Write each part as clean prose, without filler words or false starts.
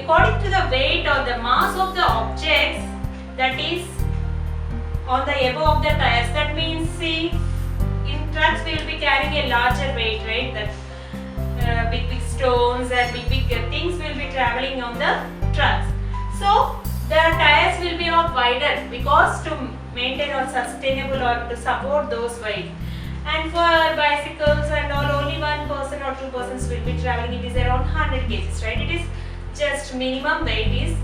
according to the weight or the mass of the objects that is on the above of the tires. That means, see, in trucks we will be carrying a larger weight, right? That big stones and big things will be traveling on the trucks. So the tires will be of wider because to maintain or sustainable or to support those weight. And for bicycles and all, only one person or two persons will be traveling. It is around 100 kgs, right? It is just minimum weight is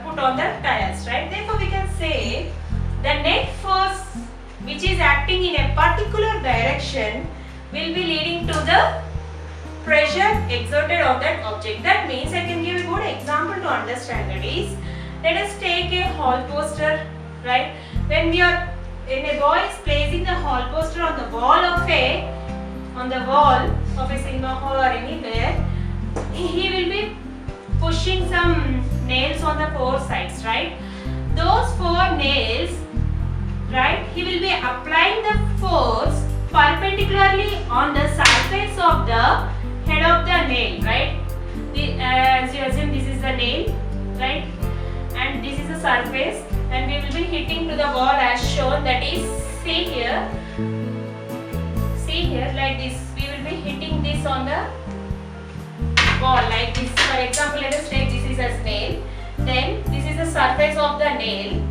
put on the tires, right? Therefore, we can say the net force which is acting in a particular direction will be leading to the pressure exerted on that object. That means, I can give a good example to understand that is, let us take a hall poster, right? When a boy is placing the hall poster on the wall of a cinema hall or anywhere, he will be pushing some nails on the four sides, right? Those four nails, right, he will be applying the force perpendicularly on the surface of the head of the nail, right? As you assume, this is the nail, right? And this is the surface, and we will be hitting to the wall as shown. That is, see here, like this. We will be hitting this on the wall like this. For example, let us take this is a nail. Then this is the surface of the nail,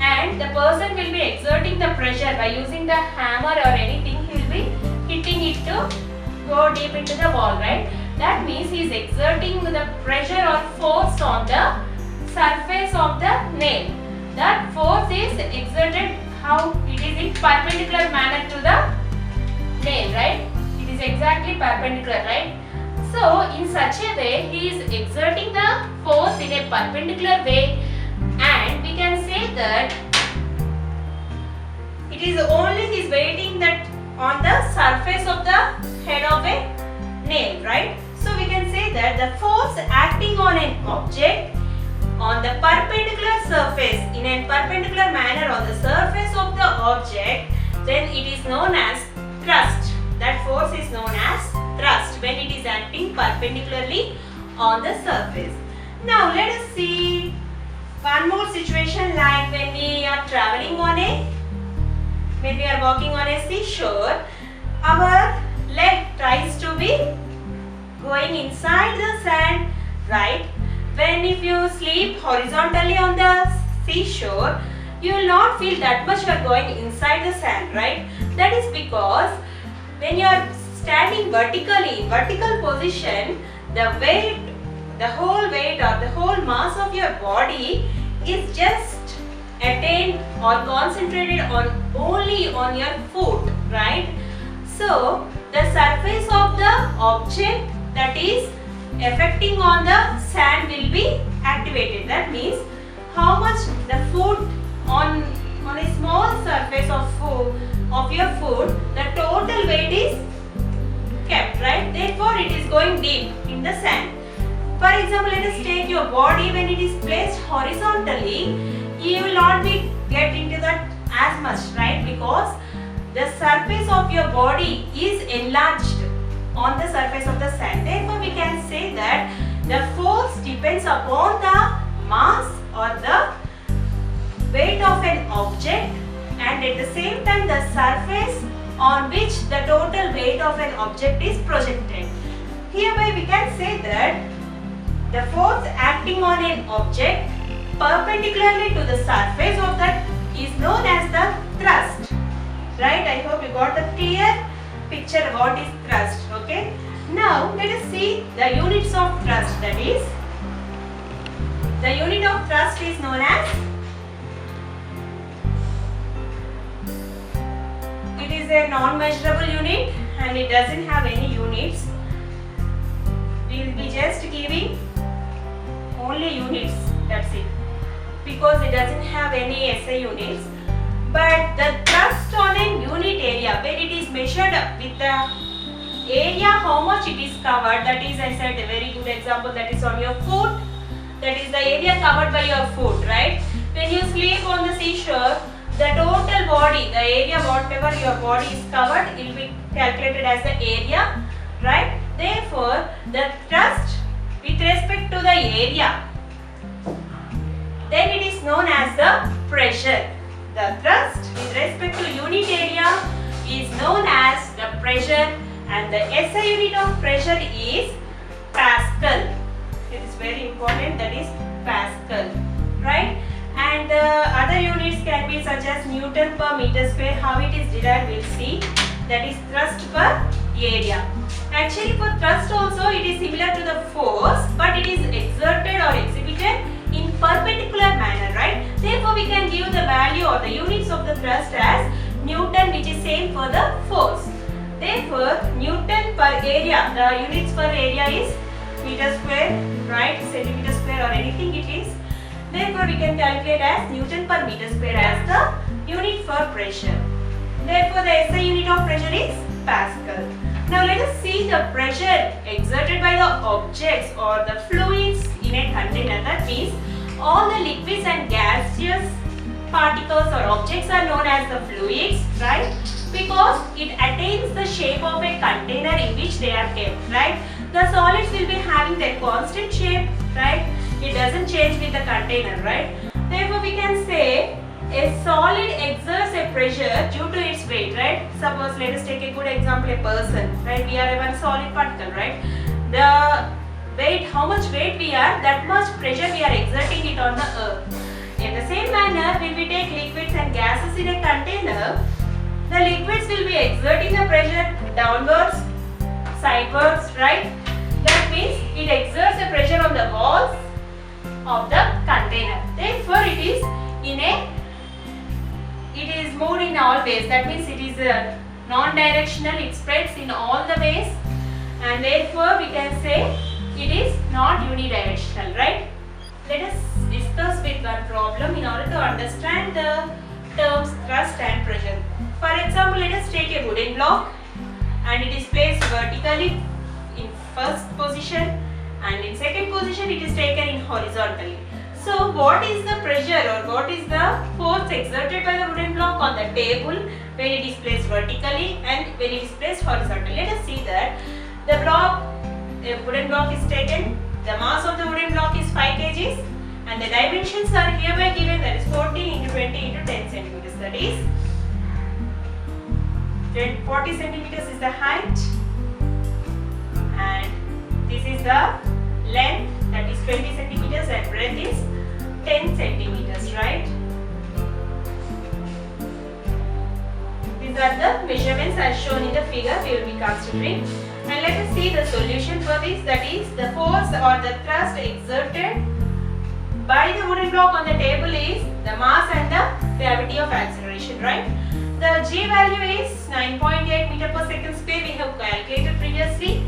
and the person will be exerting the pressure by using the hammer or anything. He will be hitting it to go deep into the wall, right? That means he is exerting the pressure or force on the surface of the nail. That force is exerted how it is in perpendicular manner to the nail, right? It is exactly perpendicular, right? So in such a way he is exerting the force in a perpendicular way, and we can say that it is only this weighting that on the surface of the head of a nail, right? So we can say that the force acting on an object on the perpendicular surface in a perpendicular manner on the surface of the object, then it is known as thrust. That force is known as thrust when it is acting perpendicularly on the surface. Now let us see one more situation, like when we are traveling when we are walking on a seashore, our leg tries to be going inside the sand, right? When if you sleep horizontally on the seashore, you will not feel that much you are going inside the sand, right? That is because when you are standing vertically, in vertical position, the whole weight or the whole mass of your body is just attained or concentrated only on your foot, right? So the surface of the object that is affecting on the sand will be activated. That means how much the foot on a small surface of your foot, the total weight is kept, right? Therefore it is going deep in the sand. For example, let us take your body. When it is placed horizontally, you will not be get into that as much, right? Because the surface of your body is enlarged on the surface of the sand. Therefore we can say that the force depends upon the mass or the weight of an object, and at the same time the surface on which the total weight of an object is projected. Hereby we can say that the force acting on an object perpendicularly to the surface of that is known as the thrust. Right? I hope you got the clear picture what is thrust. Okay. Now let us see the units of thrust. That is, the unit of thrust is known as, it is a non-measurable unit and it doesn't have any units. We will be just giving only units, that's it, because it doesn't have any SI units. But the thrust on a unit area, when it is measured with the area how much it is covered, that is, I said a very good example, that is on your foot, that is the area covered by your foot, right? When you sleep on the seashore, the total body, the area whatever your body is covered, it will be calculated as the area, right? Therefore, the thrust with respect to the area, then it is known as the pressure. The thrust with respect to unit area is known as the pressure, and the SI unit of pressure is Pascal. It is very important, that is Pascal, right? And the other units can be such as Newton per meter square. How it is derived we'll see, that is thrust per area. Actually for thrust also it is similar to the force, but it is exerted or exhibited in perpendicular manner, right? Therefore we can give the value or the units of the thrust as Newton, which is same for the force. Therefore Newton per area, the units per area is meter square, right? Centimeter square or anything it is. Therefore we can calculate as Newton per meter square as the unit for pressure. Therefore the SI unit of pressure is Pascal. Now let us see the pressure exerted by the objects or the fluids in a container. That means all the liquids and gaseous particles or objects are known as the fluids, right? Because it attains the shape of a container in which they are kept, right? The solids will be having their constant shape, right? It doesn't change with the container, right? Therefore we can say a solid exerts a pressure due to its weight, right? Suppose let us take a good example, a person, right? We are a one solid particle, right? The weight, how much weight we are, that much pressure we are exerting it on the earth. In the same manner, when we take liquids and gases in a container, the liquids will be exerting the pressure downwards, sidewards, right? That means it exerts a pressure on the walls of the container. Therefore, it is moved in all ways. That means it is non-directional. It spreads in all the ways, and therefore we can say it is not unidirectional, right? Let us discuss with one problem in order to understand the terms thrust and pressure. For example, let us take a wooden block and it is placed vertically in first position, and in second position it is taken in horizontally. So what is the pressure or what is the force exerted by the wooden block on the table when it is placed vertically and when it is placed horizontally? Let us see that the wooden block is taken, the mass of the wooden block is 5 kg and the dimensions are hereby given, that is 14 into 20 into 10 centimeters, that is 40 centimeters is the height, and this is the length, that is 20 centimeters, and breadth is 10 centimeters, right? These are the measurements as shown in the figure we will be considering. And let us see the solution for this, that is the force or the thrust exerted by the wooden block on the table is the mass and the gravity of acceleration, right? The G value is 9.8 meter per second square, we have calculated previously,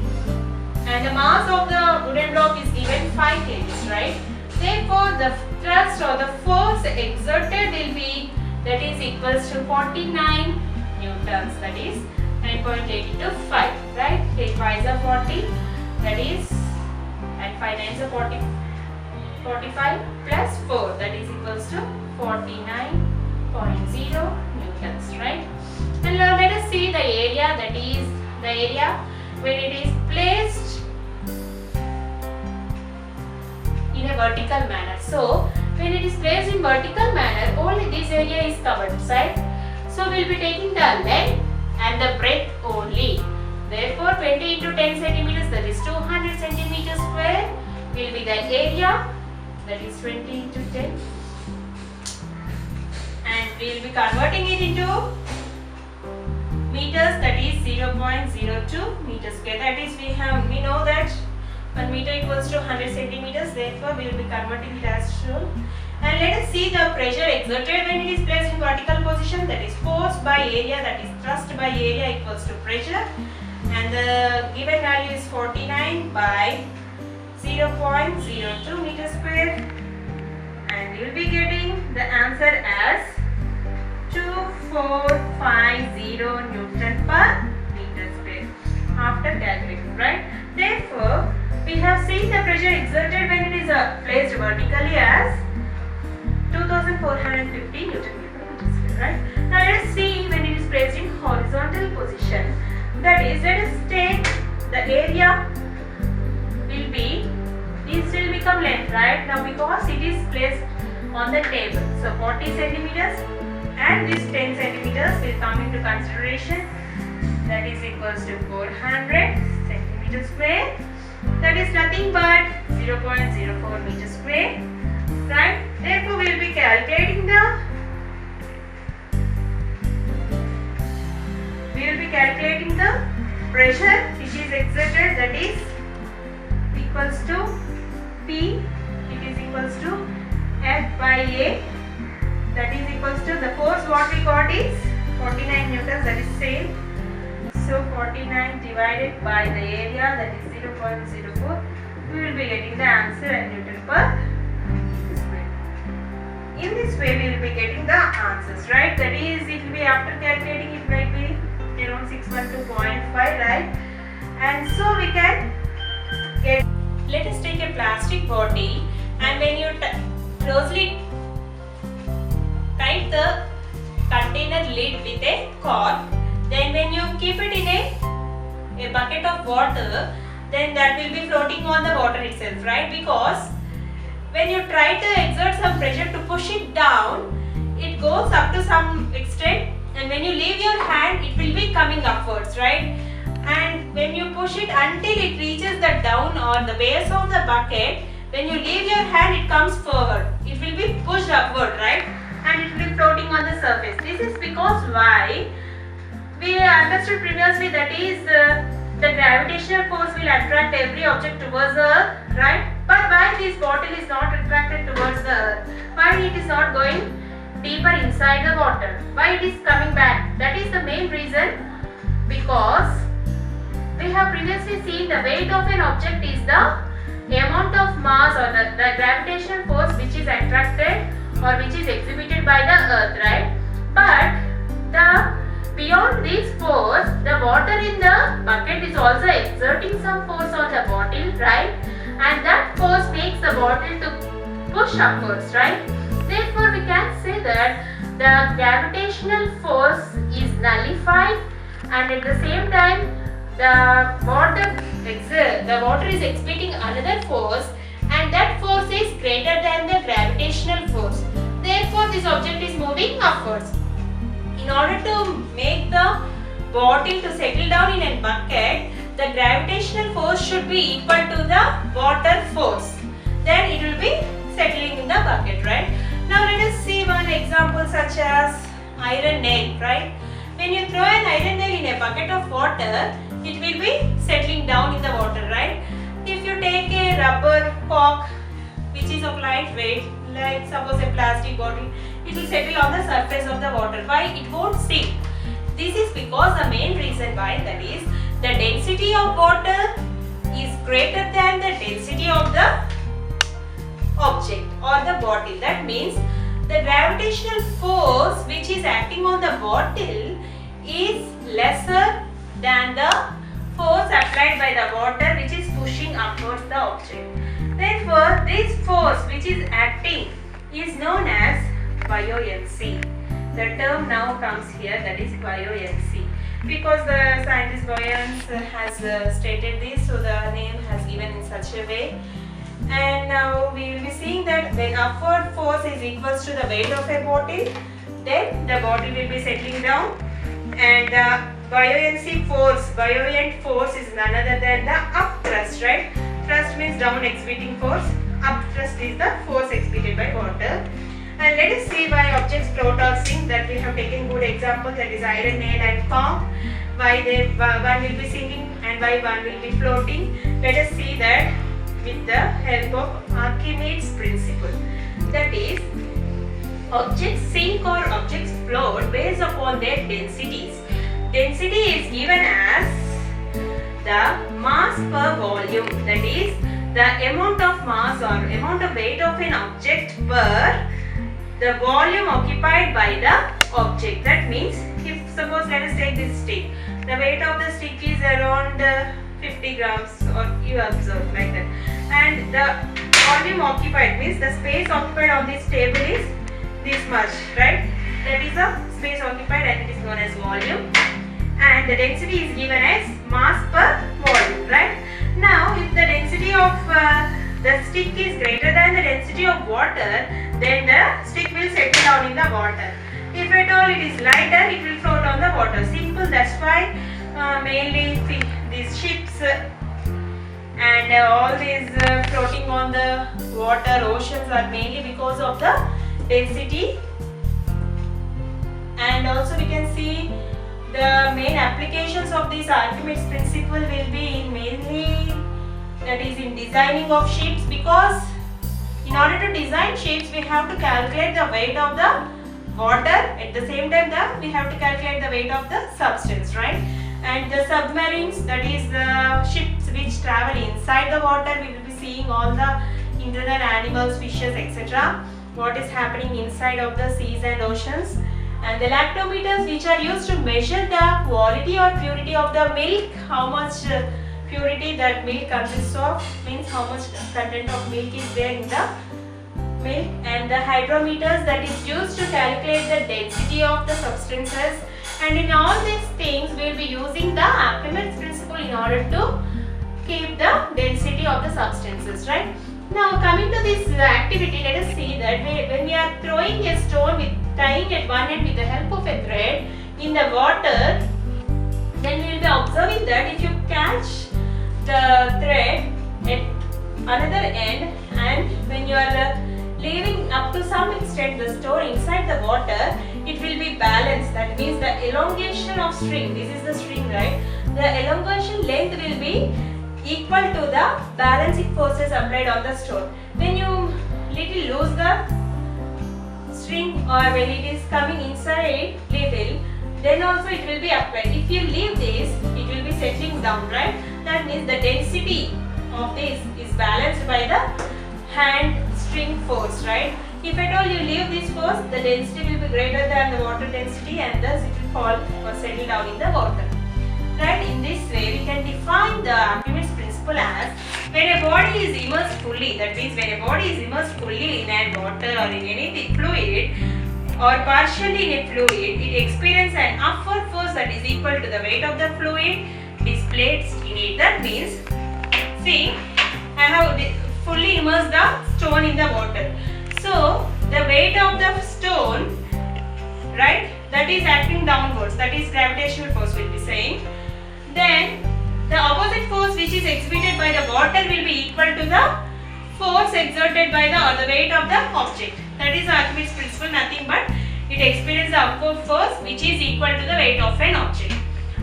and the mass of the wooden block is given 5 kg, right? Therefore, the thrust or the force exerted will be, that is equals to 49 newtons, that is 9.8 into 5, right? 8 5s are 40, that is, and 5 9s are 40, 45 plus 4, that is equals to 49.0 newtons, right? And now let us see the area, that is the area when it is placed in a vertical manner. So when it is placed in vertical manner, only this area is covered, right? So we will be taking the length and the breadth only. Therefore 20 into 10 centimeters, that is 200 centimeters square, will be the area, that is 20 into 10, and we will be converting it into meters, that is 0.02 meters square. That is we know that 1 meter equals to 100 centimeters. Therefore we will be converting it as shown. And let us see the pressure exerted when it is placed in vertical position, that is force by area, that is thrust by area equals to pressure, and the given value is 49 by 0.02 meter square, and you will be getting the answer as 2450 Newton per meter square after calculating, right? Therefore, we have seen the pressure exerted when it is placed vertically as 2450 Newton per meter square, right? Now let us see when it is placed in horizontal position. That is, let us take the area will be length, right? Now because it is placed on the table. So 40 centimeters and this 10 centimeters will come into consideration. That is equals to 400 centimeters square. That is nothing but 0.04 meters square, right? Therefore, we will be calculating the pressure which is exerted, that is equals to P. It is equals to F by A. That is equals to the force what we got is 49 newtons. That is same. So 49 divided by the area, that is 0.04. We will be getting the answer in Newton per square. In this way, we will be getting the answers, right? That is, it will be after calculating, it might be around 612.5, right? And so we can get. Let us take a plastic bottle, and when you closely tight the container lid with a cork, then when you keep it in a bucket of water, then that will be floating on the water itself, right? Because when you try to exert some pressure to push it down, it goes up to some extent, and when you leave your hand, it will be coming upwards, right? And when you push it until it reaches the down or the base of the bucket, when you leave your hand, it comes forward. It will be pushed upward, right? And it will be floating on the surface. This is because why? We understood previously, that is the gravitational force will attract every object towards the earth, right? But why this bottle is not attracted towards the earth? Why it is not going deeper inside the water? Why it is coming back? That is the main reason, because we have previously seen the weight of an object is the amount of mass or the gravitational force which is attracted or which is exhibited by the earth, right? But beyond this force, the water in the bucket is also exerting some force on the bottle, right? And that force makes the bottle to push upwards, right? Therefore, we can say that the gravitational force is nullified, and at the same time, the water is exhibiting another force, and that force is greater than the gravitational force. Therefore, this object is moving upwards. In order to make the bottle to settle down in a bucket, the gravitational force should be equal to the water force. Then it will be settling in the bucket, right? Now let us see one example such as iron nail, right? When you throw an iron nail in a bucket of water, it will be settling down in the water, right? If you take a rubber cork which is of light weight, like suppose a plastic bottle, it will settle on the surface of the water. Why? It won't sink. This is because the main reason why, that is, the density of water is greater than the density of the object or the bottle. That means the gravitational force which is acting on the bottle is lesser than the force applied by the water which is pushing upwards the object. Therefore, this force which is acting is known as buoyancy. The term now comes here, that is buoyancy. Because the scientist Buoyance has stated this, so the name has given in such a way. And now we will be seeing that when upward force is equals to the weight of a bottle, then the bottle will be settling down, and buoyant force is none other than the up thrust, right? Thrust means down exhibiting force, up thrust is the force exhibited by water. And let us see why objects float or sink, that we have taken good examples, that is iron nail and cork. Why one will be sinking and why one will be floating. Let us see that with the help of Archimedes' principle. That is, objects sink or objects float based upon their densities. Density is given as the mass per volume, that is, the amount of mass or amount of weight of an object per the volume occupied by the object. That means, if suppose let us take this stick, the weight of the stick is around 50 grams, or you observe like that, and the volume occupied means the space occupied on this table is this much, right? That is the space occupied and it is known as volume, and the density is given as mass per volume, right? Now if the density of the stick is greater than the density of water, then the stick will settle down in the water. If at all it is lighter, it will float on the water. Simple. That's why mainly these ships and all these floating on the water, oceans are mainly because of the density. And also we can see the main applications of this Archimedes principle will be in mainly that is in designing of ships, because in order to design ships we have to calculate the weight of the water, at the same time we have to calculate the weight of the substance, right? And the submarines, that is the ships which travel inside the water, we will be seeing all the internal animals, fishes, etc. what is happening inside of the seas and oceans. And the lactometers, which are used to measure the quality or purity of the milk, how much purity that milk consists of, means how much content of milk is there in the milk. And the hydrometers, that is used to calculate the density of the substances. And in all these things we will be using the Archimedes principle in order to keep the density of the substances, right? Now coming to this activity, let us see that when we are throwing a stone with tying at one end with the help of a thread in the water, then we will be observing that if you catch the thread at another end and when you are leaving up to some extent the stone inside the water, it will be balanced. That means the elongation of string, this is the string, right? The elongation length will be equal to the balancing forces applied on the stone. When you little lose the string or when it is coming inside little, then also it will be applied. If you leave this, it will be settling down, right? That means the density of this is balanced by the hand string force, right? If at all you leave this force, the density will be greater than the water density and thus it will fall or settle down in the water. Right? In this way, we can define the Archimedes principle as when a body is immersed fully, that means when a body is immersed fully in a water or in any fluid or partially in a fluid, it experiences an upward force that is equal to the weight of the fluid displaced in it. That means, see, I have fully immersed the stone in the water. So, the weight of the stone, right, that is acting downwards, that is gravitational force will be saying. Then the opposite force which is exhibited by the water will be equal to the force exerted by the weight of the object. That is Archimedes principle, nothing but it experiences the upward force which is equal to the weight of an object.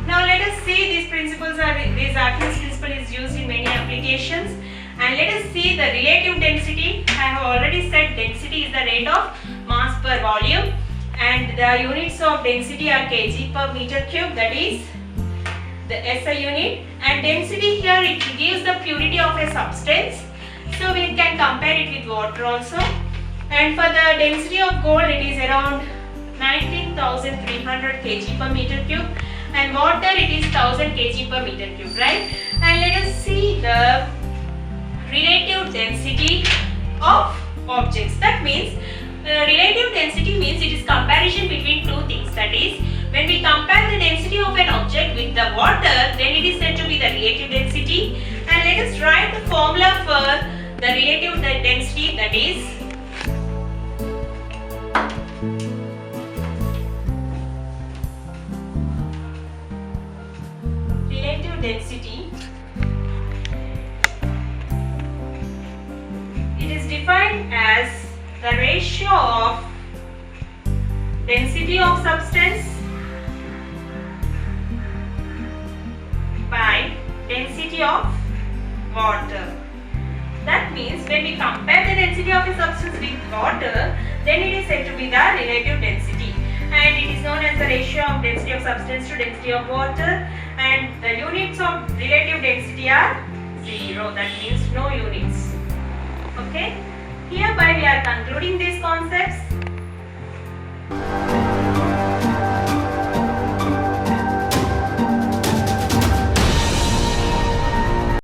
Now let us see these principles are, this Archimedes principle is used in many applications, and let us see the relative density. I have already said density is the rate of mass per volume and the units of density are kg per meter cube, that is the SI unit, and density here it gives the purity of a substance, so we can compare it with water also. And for the density of gold, it is around 19,300 kg per meter cube, and water it is 1000 kg per meter cube, right? And let us see the relative density of objects. That means relative density means it is comparison between two things, that is when we compare the density of an object with the water, then it is said to be the relative density. And let us write the formula for the relative density, that is relative density. It is defined as the ratio of density of substance by density of water. That means when we compare the density of a substance with water, then it is said to be the relative density, and it is known as the ratio of density of substance to density of water, and the units of relative density are 0, that means no units. Okay, hereby we are concluding these concepts.